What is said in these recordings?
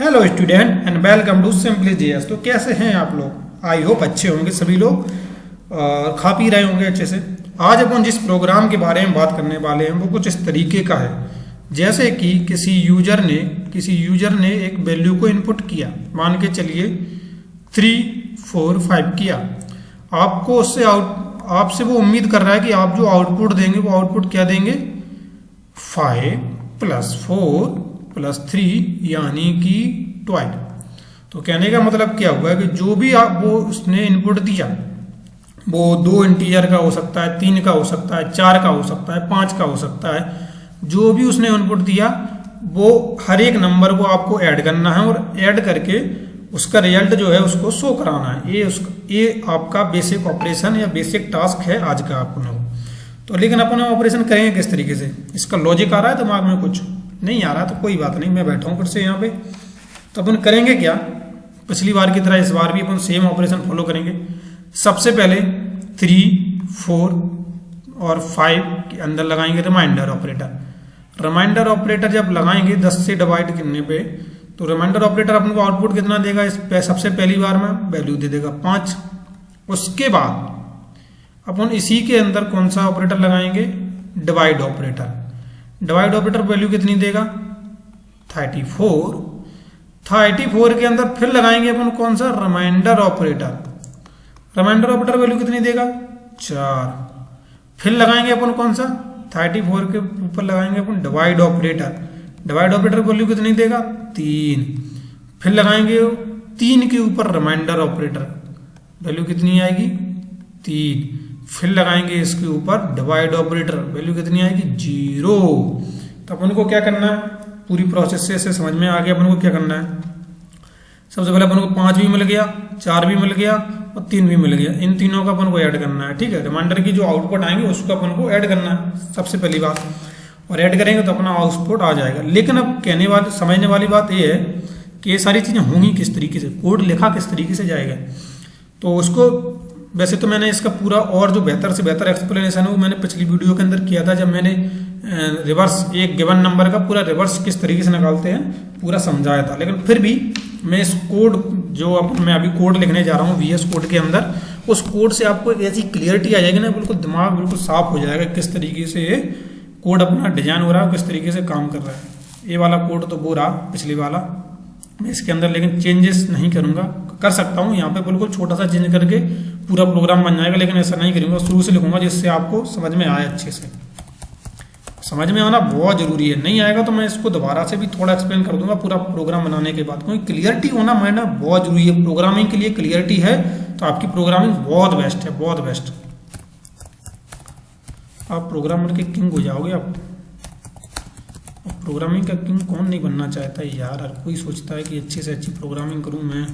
Hello student and welcome to simply GS. तो कैसे हैं आप लोग? आई होप अच्छे होंगे सभी लोग और खा पी रहे होंगे अच्छे से। आज अपन जिस प्रोग्राम के बारे में बात करने वाले हैं वो कुछ इस तरीके का है, जैसे कि किसी यूजर ने एक वैल्यू को इनपुट किया, मान के चलिए 3, 4, 5 किया। आपको उससे आपसे वो उम्मीद कर रहा है कि आप जो आउटपुट देंगे वो आउटपुट क्या देंगे, 5 + 4 + 3 यानी कि 12। तो कहने का मतलब क्या हुआ कि जो भी आप वो उसने इनपुट दिया वो 2 इंटीजर का हो सकता है, 3 का हो सकता है, 4 का हो सकता है, 5 का हो सकता है। जो भी उसने इनपुट दिया वो हर एक नंबर को आपको ऐड करना है और ऐड करके उसका रिजल्ट जो है उसको शो कराना है। ये आपका बेसिक ऑपरेशन या बेसिक टास्क है आज का अपना। तो लेकिन अपन ऑपरेशन करेंगे किस तरीके से? इसका लॉजिक आ रहा है दिमाग में? कुछ नहीं आ रहा तो कोई बात नहीं, मैं बैठा हूँ फिर से यहाँ पे। तो अपन करेंगे क्या, पिछली बार की तरह इस बार भी अपन सेम ऑपरेशन फॉलो करेंगे। सबसे पहले 3, 4 और 5 के अंदर लगाएंगे रिमाइंडर ऑपरेटर। रिमाइंडर ऑपरेटर जब लगाएंगे 10 से डिवाइड करने पे, तो रिमाइंडर ऑपरेटर अपन को आउटपुट कितना देगा? सबसे पहली बार में वैल्यू दे देगा 5। उसके बाद अपन इसी के अंदर कौन सा ऑपरेटर लगाएंगे? Divide operator. Divide operator value कितनी देगा? 34। 34 के अंदर फिर लगाएंगे अपन कौन सा? Reminder operator. Reminder operator value कितनी देगा? 4। फिर लगाएंगे अपन कौन सा? 34 के ऊपर लगाएंगे अपन divide operator. Divide operator value कितनी देगा? 3। फिर लगाएंगे 3 के ऊपर रिमाइंडर ऑपरेटर, वैल्यू कितनी आएगी? 3। फिर लगाएंगे इसके ऊपर डिवाइड ऑपरेटर, वैल्यू कितनी आएगी? 0। तो अपन को क्या करना है? पूरी प्रोसेस से समझ में आ गया अपन को क्या करना है। सबसे पहले अपन को 5 भी मिल गया, 4 भी मिल गया और 3 भी मिल गया। इन तीनों का अपन को ऐड करना है, ठीक है। रिमाइंडर की जो आउटपुट आएंगे उसको अपन को ऐड करना है सबसे पहली बात, और ऐड करेंगे तो अपना आउटपुट आ जाएगा। लेकिन अब समझने वाली बात यह है कि ये सारी चीज़ें होंगी किस तरीके से, कोड लिखा किस तरीके से जाएगा। तो उसको वैसे तो मैंने इसका पूरा और जो बेहतर से बेहतर एक्सप्लेनेशन है वो मैंने पिछली वीडियो के अंदर किया था, जब मैंने रिवर्स एक गिवन नंबर का पूरा रिवर्स किस तरीके से निकालते हैं पूरा समझाया था। लेकिन फिर भी मैं इस कोड मैं अभी कोड लिखने जा रहा हूँ VS कोड के अंदर, उस कोड से आपको एक ऐसी क्लियरिटी आ जाएगी ना, बिल्कुल दिमाग बिल्कुल साफ हो जाएगा किस तरीके से ये कोड अपना डिजाइन हो रहा है, किस तरीके से काम कर रहा है। ये वाला कोड तो वो रहा पिछली वाला, मैं इसके अंदर लेकिन चेंजेस नहीं करूँगा। कर सकता हूँ यहाँ पे बिल्कुल छोटा सा चेंज करके पूरा प्रोग्राम बन जाएगा, लेकिन ऐसा नहीं करूँगा, शुरू से लिखूंगा जिससे आपको समझ में आए अच्छे से। समझ में आना बहुत जरूरी है, नहीं आएगा तो मैं इसको दोबारा से भी थोड़ा एक्सप्लेन कर दूंगा पूरा प्रोग्राम बनाने के बाद, क्योंकि क्लियरिटी होना मैंने बहुत जरूरी है। प्रोग्रामिंग के लिए क्लियरिटी है तो आपकी प्रोग्रामिंग बहुत बेस्ट है, बहुत बेस्ट। आप प्रोग्रामर के किंग हो जाओगे आप। प्रोग्रामिंग का किंग कौन नहीं बनना चाहता है यार, हर कोई सोचता है कि अच्छी से अच्छी प्रोग्रामिंग करूं मैं,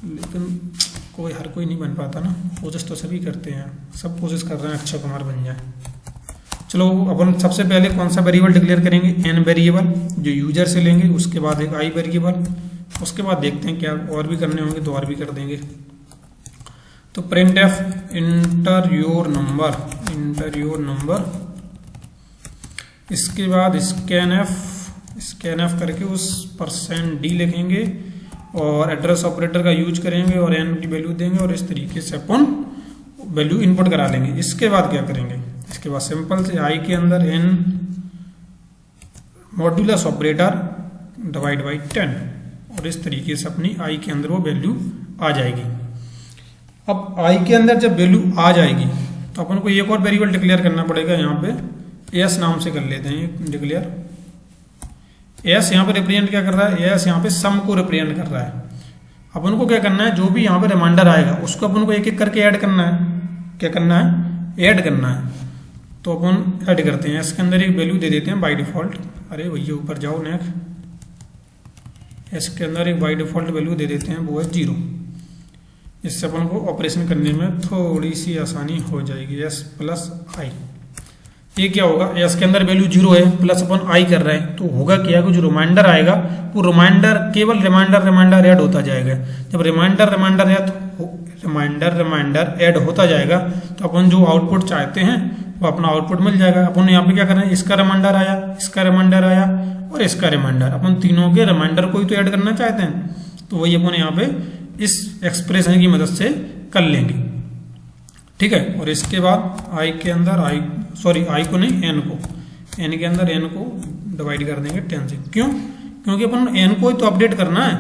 लेकिन हर कोई नहीं बन पाता ना। कोशिश तो सभी करते हैं, सब कोशिश कर रहे हैं अक्षय कुमार बन जाए। चलो अपन सबसे पहले कौन सा वेरिएबल डिक्लेयर करेंगे? n वेरिएबल जो यूजर से लेंगे, उसके बाद एक i वेरिएबल, उसके बाद देखते हैं क्या और भी करने होंगे तो और भी कर देंगे। तो printf इंटर योर नंबर, इसके बाद स्कैनf करके उस %d लिखेंगे और एड्रेस ऑपरेटर का यूज करेंगे और n की वैल्यू देंगे और इस तरीके से अपन वैल्यू इनपुट करा लेंगे। इसके बाद क्या करेंगे? इसके बाद सिंपल से i के अंदर n modulus operator divide by 10 और इस तरीके से अपनी i के अंदर वो वैल्यू आ जाएगी। अब i के अंदर जब वैल्यू आ जाएगी तो अपन को एक और वेरिएबल डिक्लेयर करना पड़ेगा। यहाँ पे s नाम से कर लेते हैं डिक्लेयर। s यहाँ पे रिप्रेजेंट क्या कर रहा है? s यहाँ पे सम को रिप्रेजेंट कर रहा है। अपन को क्या करना है? जो भी यहाँ पे रिमाइंडर आएगा उसको अपन को एक एक करके ऐड करना है। क्या करना है? ऐड करना है। तो अपन ऐड करते हैं, इसके अंदर एक वैल्यू दे देते हैं बाय डिफॉल्ट। अरे भैया ऊपर जाओ नेक्स्ट। इसके अंदर एक बाय डिफॉल्ट वैल्यू दे देते हैं, वो है 0। इससे अपन को ऑपरेशन करने में थोड़ी सी आसानी हो जाएगी। s + i, ये क्या होगा? s के अंदर वैल्यू 0 है, प्लस अपन i कर रहे हैं, तो होगा क्या कि जो रिमाइंडर आएगा वो केवल रिमाइंडर ऐड होता जाएगा। जब रिमाइंडर ऐड होता जाएगा तो अपन जो आउटपुट चाहते हैं वो अपना आउटपुट मिल जाएगा। अपन यहाँ पे क्या कर रहे हैं? इसका रिमाइंडर आया और इसका रिमाइंडर। अपन तीनों के रिमाइंडर को ही तो ऐड करना चाहते हैं, तो वही अपन यहाँ पे इस एक्सप्रेशन की मदद से कर लेंगे। ठीक है, और इसके बाद आई के अंदर आई को नहीं, एन को, एन के अंदर एन को डिवाइड कर देंगे 10 से। क्यों? क्योंकि अपन एन को ही तो अपडेट करना है।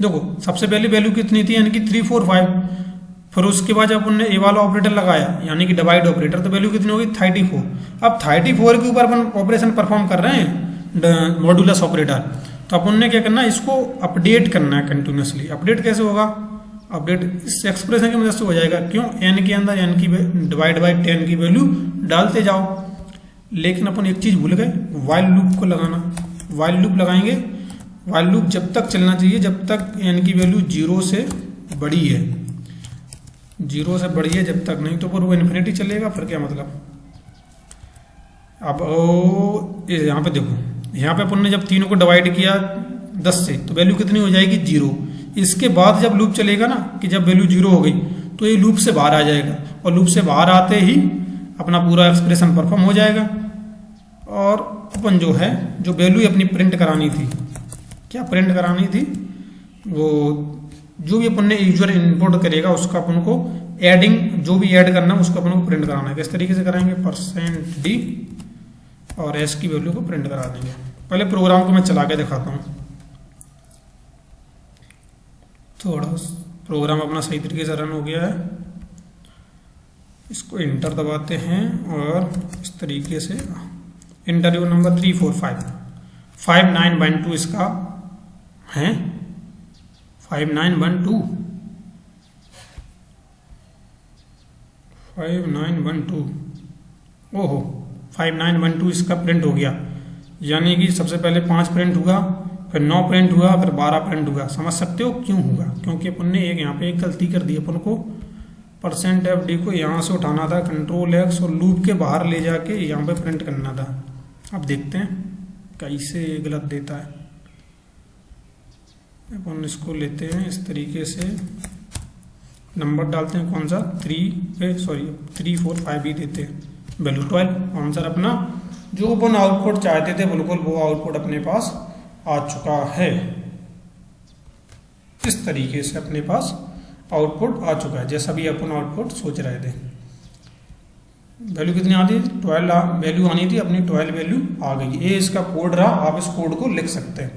देखो सबसे पहली वैल्यू कितनी थी एन की? 3 4 5। फिर उसके बाद जब अपन ने ए वाला ऑपरेटर लगाया यानी कि डिवाइड ऑपरेटर, तो वैल्यू कितनी होगी? 34। अब 34 के ऊपर अपन ऑपरेशन परफॉर्म कर रहे हैं मॉड्यूलस ऑपरेटर, तो अपन ने क्या करना है, इसको अपडेट करना है कंटिन्यूसली। अपडेट कैसे होगा? अपडेट इस एक्सप्रेशन की मदद से हो जाएगा। क्यों? एन के अंदर एन की डिवाइड बाई 10 की वैल्यू डालते जाओ। लेकिन अपन एक चीज भूल गए, वाइल लूप को लगाना। वाइल लूप लगाएंगे, वाइल लूप जब तक चलना चाहिए जब तक एन की वैल्यू 0 से बड़ी है, 0 से बड़ी है जब तक, नहीं तो पर वो इन्फिनिटी चलेगा। फिर क्या मतलब? अब यहाँ पे देखो, यहाँ पे अपन ने जब तीनों को डिवाइड किया 10 से, तो वैल्यू कितनी हो जाएगी? 0। इसके बाद जब लूप चलेगा ना, कि जब वैल्यू 0 हो गई तो ये लूप से बाहर आ जाएगा, और लूप से बाहर आते ही अपना पूरा एक्सप्रेशन परफॉर्म हो जाएगा। और अपन जो है, जो वैल्यू अपनी प्रिंट करानी थी, क्या प्रिंट करानी थी? वो जो भी अपन ने यूजर इनपुट करेगा उसका अपन को एडिंग, जो भी ऐड करना है उसको अपन को प्रिंट कराना है। किस तरीके से कराएंगे? %d और एस की वैल्यू को प्रिंट करा देंगे। पहले प्रोग्राम को मैं चला के दिखाता हूँ। थोड़ा प्रोग्राम अपना सही तरीके से रन हो गया है। इसको इंटर दबाते हैं और इस तरीके से इंटरव्यू नंबर 3 4 5 5912 इसका है। 5912 ओहो 5912 इसका प्रिंट हो गया। यानी कि सबसे पहले 5 प्रिंट हुआ, फिर 9 प्रिंट हुआ, फिर 12 प्रिंट हुआ। समझ सकते हो क्यों हुआ? क्योंकि अपन ने यहाँ पे एक गलती कर दी। अपन को %fd को यहाँ से उठाना था, Ctrl+X, और लूप के बाहर ले जाके यहाँ पे प्रिंट करना था। अब देखते हैं कैसे गलत देता है। अपन इसको लेते हैं इस तरीके से, नंबर डालते हैं कौन सा 3 4 5 ही देते हैं, वैल्यू 12। आंसर अपना जो अपन आउटपुट चाहते थे बिल्कुल वो आउटपुट अपने पास आ चुका है। इस तरीके से अपने पास आउटपुट आ चुका है, जैसा भी अपन आउटपुट सोच रहे थे। वैल्यू कितनी आती थी? 12 वैल्यू आनी थी, अपनी 12 वैल्यू आ गई। ये इसका कोड रहा, आप इस कोड को लिख सकते हैं।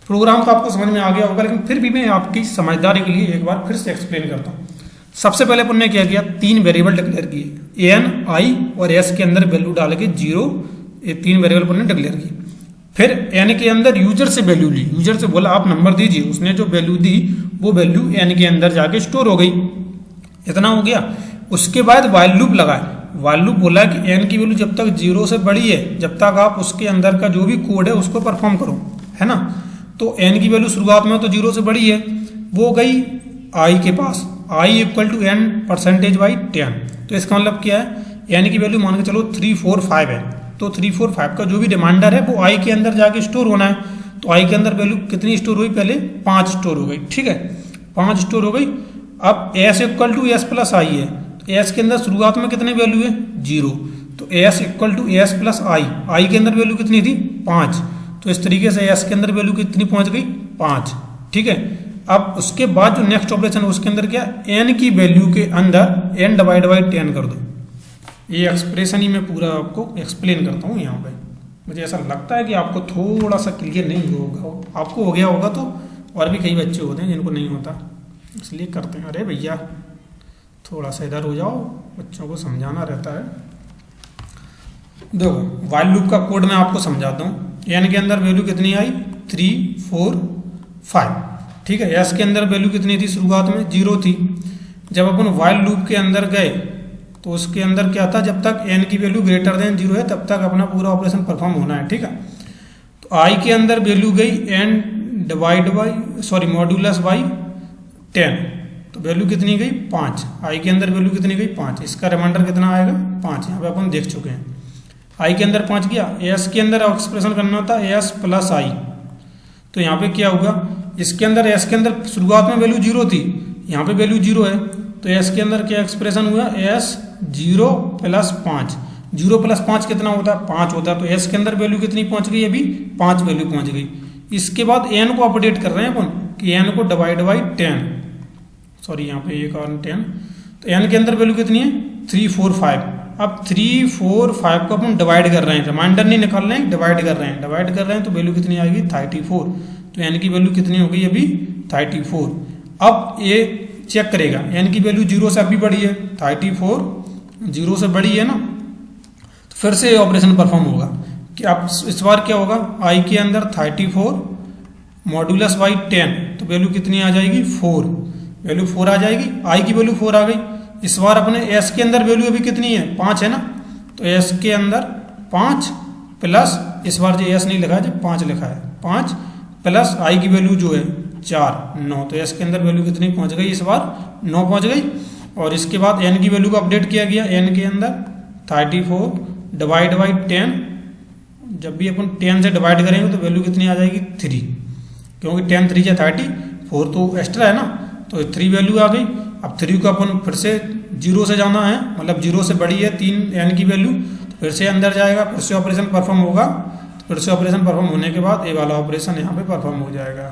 प्रोग्राम तो आपको समझ में आ गया होगा, लेकिन फिर भी मैं आपकी समझदारी के लिए एक बार फिर से एक्सप्लेन करता हूँ। सबसे पहले अपन ने क्या किया? 3 वेरिएबल डिक्लेयर किए, एन, आई और एस के अंदर वैल्यू डाल के 0, ये 3 वेरिएबल अपन ने डिक्लेयर किए। फिर एन के अंदर यूजर से वैल्यू ली, यूजर से बोला आप नंबर दीजिए, उसने जो वैल्यू दी वो वैल्यू एन के अंदर जाके स्टोर हो गई। इतना हो गया। उसके बाद वाइल लूप लगाए। वाइल लूप बोला कि एन की वैल्यू जब तक 0 से बड़ी है जब तक आप उसके अंदर का जो भी कोड है उसको परफॉर्म करो, है ना। तो एन की वैल्यू शुरुआत में तो 0 से बड़ी है, वो गई आई के पास, आई इक्वल टू एन %/10। तो इसका मतलब क्या है? एन की वैल्यू मान के चलो 3 4 5 है, तो 3 4 5 का जो भी रिमाइंडर है वो आई के अंदर जाके स्टोर होना है। तो आई के अंदर वैल्यू कितनी स्टोर हुई? पहले 5 स्टोर हो गई, ठीक है, 5 स्टोर हो गई। अब S equal to S plus I है, तो एस के अंदर शुरुआत में कितनी वैल्यू है? 0। तो S equal to S plus I के अंदर वैल्यू कितनी थी? 5। तो इस तरीके से एस के अंदर वैल्यू कितनी पहुंच गई? 5, ठीक है। अब उसके बाद जो नेक्स्ट ऑपरेशन है उसके अंदर क्या? एन की वैल्यू के अंदर एन डिवाइड बाई 10 कर दो। ये एक्सप्रेशन ही मैं पूरा आपको एक्सप्लेन करता हूँ यहाँ पे। मुझे ऐसा लगता है कि आपको थोड़ा सा क्लियर नहीं होगा, आपको हो गया होगा तो, और भी कई बच्चे होते हैं जिनको नहीं होता, इसलिए करते हैं। अरे भैया थोड़ा सा इधर हो जाओ, बच्चों को समझाना रहता है। देखो वाइल लूप का कोड मैं आपको समझाता हूँ। एन के अंदर वैल्यू कितनी आई? 3 4 5, ठीक है। एस के अंदर वैल्यू कितनी थी? शुरुआत में 0 थी। जब अपन वाइल लूप के अंदर गए तो उसके अंदर क्या था? जब तक एन की वैल्यू ग्रेटर देन 0 है तब तक अपना पूरा ऑपरेशन परफॉर्म होना है, ठीक है। तो आई के अंदर वैल्यू गई एन मॉड्यूलस बाई 10, तो वैल्यू कितनी गई? 5। आई के अंदर वैल्यू कितनी गई? 5। इसका रिमाइंडर कितना आएगा? 5। यहाँ पे अपन देख चुके हैं। आई के अंदर 5 गया। एस के अंदर एक्सप्रेशन करना था एस प्लस आई, तो यहाँ पे क्या होगा? इसके अंदर एस के अंदर शुरुआत में वैल्यू 0 थी, यहाँ पे वैल्यू 0 है, तो एस के अंदर क्या एक्सप्रेशन हुआ? एस 0 प्लस 5, 0 + 5 कितना होता है, 5 होता है। तो एस के अंदर वैल्यू कितनी पहुंच गई, अभी 5 वैल्यू पहुंच गई। इसके बाद एन को अपडेट कर रहे हैं अपन कि एन को डिवाइड बाई 10, सॉरी यहाँ पे एक और 10, तो एन के अंदर वैल्यू कितनी है 3, 4, 5। अब 3, 4, 5 को अपन डिवाइड कर रहे हैं, रिमाइंडर नहीं निकाल रहे हैं, डिवाइड कर रहे हैं। डिवाइड कर रहे हैं तो वैल्यू कितनी आएगी 34। तो एन की वैल्यू कितनी हो गई अभी 34। अब ये चेक करेगा एन की वैल्यू 0 से अभी बढ़ी है, 34 0 से बढ़ी है ना, तो फिर से ऑपरेशन परफॉर्म होगा कि अब इस बार क्या होगा, आई के अंदर 34 मॉड्यूलस बाई 10, तो वैल्यू कितनी आ जाएगी 4, वैल्यू 4 आ जाएगी, आई की वैल्यू 4 आ गई। इस बार अपने एस के अंदर वैल्यू अभी कितनी है 5 है ना, तो एस के अंदर 5 प्लस, इस बार जो एस नहीं लिखा है, जो 5 लिखा है, 5 प्लस आई की वैल्यू जो है 4, 9, तो एस के अंदर वैल्यू कितनी पहुंच गई, इस बार 9 पहुंच गई। और इसके बाद एन की वैल्यू को अपडेट किया गया, एन के अंदर 34 डिवाइड बाई 10, जब भी अपन 10 से डिवाइड करेंगे तो वैल्यू कितनी आ जाएगी 3, क्योंकि 10 3 × 34 तो एक्स्ट्रा है ना, तो 3 वैल्यू आ गई। अब 3 को अपन फिर से 0 से जाना है, मतलब 0 से बड़ी है 3 एन की वैल्यू, तो फिर से अंदर जाएगा, फिर से ऑपरेशन परफॉर्म होगा, तो फिर से ऑपरेशन परफॉर्म होने के बाद ये वाला ऑपरेशन यहाँ पे परफॉर्म हो जाएगा।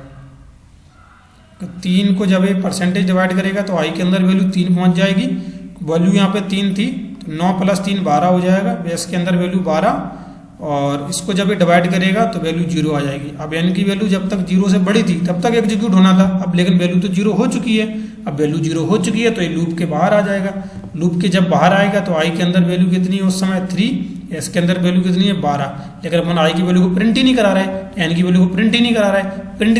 तो 3 को जब ये परसेंटेज डिवाइड करेगा तो आई के अंदर वैल्यू 3 पहुँच जाएगी, वैल्यू यहाँ पे 3 थी, तो 9 + 3 12 हो जाएगा, बेस के अंदर वैल्यू 12, और इसको जब ये डिवाइड करेगा तो वैल्यू 0 आ जाएगी। अब एन की वैल्यू जब तक 0 से बड़ी थी तब तक एग्जीक्यूट होना था, अब लेकिन वैल्यू तो 0 हो चुकी है, अब वैल्यू 0 हो चुकी है तो ये लूप के बाहर आ जाएगा। लूप के जब बाहर आएगा तो आई के अंदर वैल्यू कितनी है उस समय 3, एस के अंदर वैल्यू कितनी है 12, लेकिन अपन आई की वैल्यू को प्रिंट ही नहीं करा रहे, एन की वैल्यू को प्रिंट ही नहीं करा रहे, प्रिंट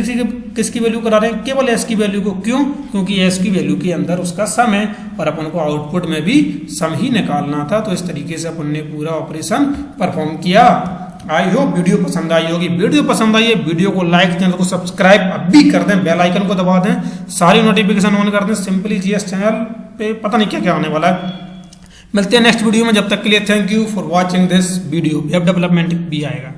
किसकी वैल्यू करा रहे हैं, केवल एस की वैल्यू को। क्यों? क्योंकि एस की वैल्यू के अंदर उसका सम है और अपन को आउटपुट में भी सम ही निकालना था। तो इस तरीके से अपन ने पूरा ऑपरेशन परफॉर्म किया। आई होप वीडियो पसंद आई होगी। वीडियो पसंद आई है, वीडियो को लाइक, चैनल को सब्सक्राइब अभी कर दें, बेल आइकन को दबा दें, सारी नोटिफिकेशन ऑन कर दें। सिंपली जीएस चैनल पे पता नहीं क्या क्या आने वाला है। मिलते हैं नेक्स्ट वीडियो में, जब तक के लिए thank you for watching this video. Web development भी आएगा।